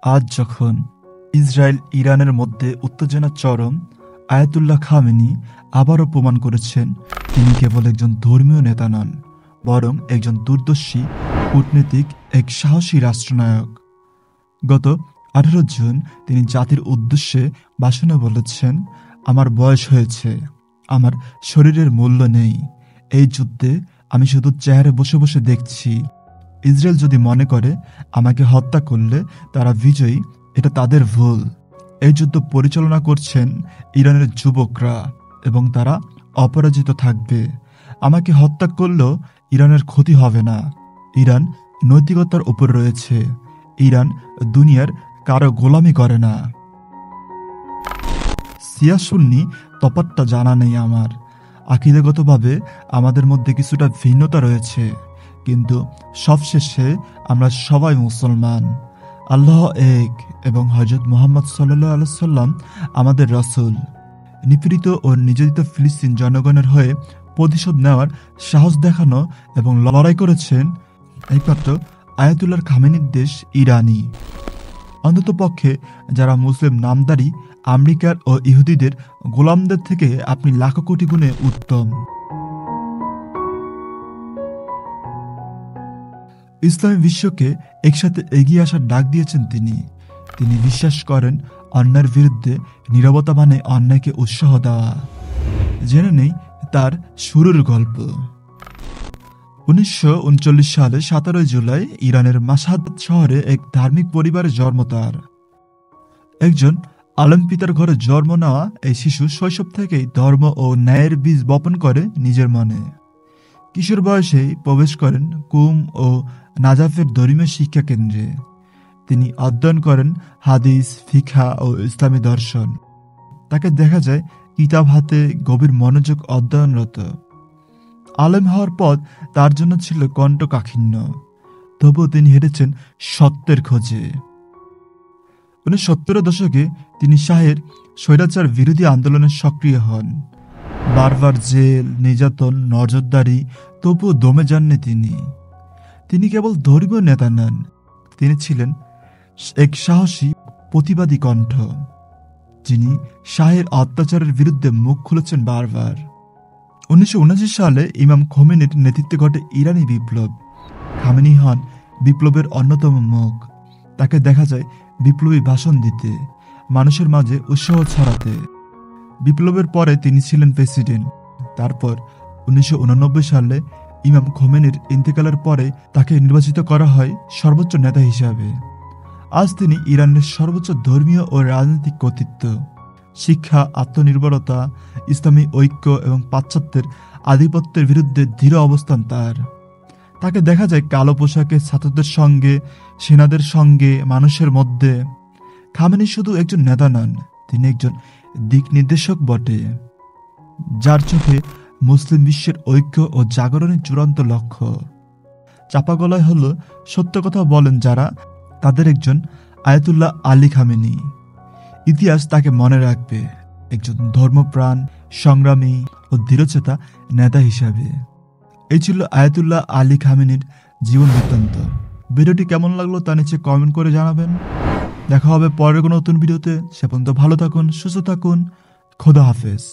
আজ যখন ইসরায়েল ইরানের মধ্যে উত্তেজনা চরম, আয়াতুল্লাহ খামেনি আবারও প্রমাণ করেছেন তিনি কেবল একজন ধর্মীয় নেতা নন, বরং একজন দূরদর্শী কূটনীতিক, এক সাহসী রাষ্ট্রনায়ক। গত 18 জুন তিনি জাতির উদ্দেশ্যে ভাষণে বলেছেন, আমার বয়স হয়েছে, আমার শরীরের মূল্য নেই। এই যুদ্ধে আমি শুধু চেয়ারে বসে বসে দেখছি। ইসরায়েল যদি মনে করে আমাকে হত্যা করলে তারা বিজয়ী, এটা তাদের ভুল। এই যুদ্ধ পরিচালনা করছেন ইরানের যুবকরা এবং তারা অপরাজিত থাকবে। আমাকে হত্যা করলেও ইরানের ক্ষতি হবে না। ইরান নৈতিকতার উপর রয়েছে। ইরান দুনিয়ার কারো গোলামি করে না। শিয়া সুন্নি তফাৎটা জানা নেই আমার। আকীদাগতভাবে আমাদের মধ্যে কিছুটা ভিন্নতা রয়েছে, কিন্তু সবশেষে আমরা সবাই মুসলমান। আল্লাহ এক এবং হযরত মুহাম্মদ সাল্লাল্লাহু আলাইহি সাল্লাম আমাদের রাসূল। নিপীড়িত ও নির্যাতিত ফিলিস্তিন জনগণের হয়ে প্রতিশোধ নেওয়ার সাহস দেখানো এবং লড়াই করেছেন একমাত্র আয়াতুল্লাহ খামেনির দেশ ইরানই। অন্ততপক্ষে যারা মুসলিম নামধারী আমেরিকার ও ইহুদিদের গোলামদের থেকে আপনি লাখো কোটি গুণে উত্তম। ইসলামী বিশ্বকে একসাথে এগিয়ে আসার ডাক দিয়েছেন তিনি। তিনি বিশ্বাস করেন অন্যায়ের বিরুদ্ধে নীরবতা মানে অন্যায়কে উৎসাহ দেওয়া। জেনে নেই তার শুরুর গল্প। 1939 সালে 17 জুলাই ইরানের মাশহাদ শহরে এক ধার্মিক পরিবারে জন্ম তার। একজন আলেম পিতার ঘরে জন্ম নেওয়া এই শিশু শৈশব থেকেই ধর্ম ও ন্যায়ের বীজ বপন করে নিজের মনে। কিশোর বয়সেই প্রবেশ করেন কুম ও নাজাফের ধর্মীয় শিক্ষা কেন্দ্রে। তিনি অধ্যয়ন করেন হাদিস, ফিকহ ও ইসলামী দর্শন। তাকে দেখা যায় কিতাব হাতে গভীর মনোযোগ অধ্যয়নরত। আলেম হওয়ার পথ তার জন্য ছিল কণ্টকাঠিন্য, তবুও তিনি হেঁটেছেন সত্যের খোঁজে। 1970 দশকে তিনি শাহের স্বৈরাচার বিরোধী আন্দোলনে সক্রিয় হন। বারবার জেল, নির্যাতন, নজরদারি, তবুও দমে যাননি তিনি। তিনি কেবল ধর্মীয় নেতা নন, তিনি ছিলেন এক সাহসী প্রতিবাদী কণ্ঠ, যিনি শাহের অত্যাচারের বিরুদ্ধে মুখ খুলেছেন বারবার। 1979 সালে ইমাম খোমেনির নেতৃত্বে ঘটে ইরানি বিপ্লব। খামেনি হন বিপ্লবের অন্যতম মুখ। তাকে দেখা যায় বিপ্লবী ভাষণ দিতে, মানুষের মাঝে উৎসাহ ছড়াতে। বিপ্লবের পরে তিনি ছিলেন প্রেসিডেন্ট। তারপর 1989 সালে ইমাম খোমেনির ইন্তেকালের পরে তাকে নির্বাচিত করা হয় সর্বোচ্চ নেতা হিসাবে। আজ তিনি ইরানের সর্বোচ্চ ধর্মীয় ও রাজনৈতিক কর্তৃত্ব। শিক্ষা, আত্মনির্ভরতা, ইসলামী ঐক্য এবং পাশ্চাত্যের আধিপত্যের বিরুদ্ধে দৃঢ় অবস্থান তার। তাকে দেখা যায় কালো পোশাকে ছাত্রদের সঙ্গে, সেনাদের সঙ্গে, মানুষের মধ্যে। খামেনি শুধু একজন নেতা নন, তিনি একজন দিক নির্দেশক বটে, যার চোখে মুসলিম বিশ্বের ঐক্য ও জাগরণের চূড়ান্ত লক্ষ্য। চাপা গলায় হলো সত্য কথা বলেন যারা, তাদের একজন আয়াতুল্লাহ আলী খামেনি। ইতিহাস তাকে মনে রাখবে একজন ধর্মপ্রাণ, সংগ্রামী ও দৃঢ়চেতা নেতা হিসাবে। এই ছিল আয়াতুল্লাহ আলী খামেনির জীবন বৃত্তান্ত। ভিডিওটি কেমন লাগলো তা নিচে কমেন্ট করে জানাবেন। দেখা হবে পরের কোনো নতুন ভিডিওতে। সে পর্যন্ত ভালো থাকুন, সুস্থ থাকুন। খোদা হাফেজ।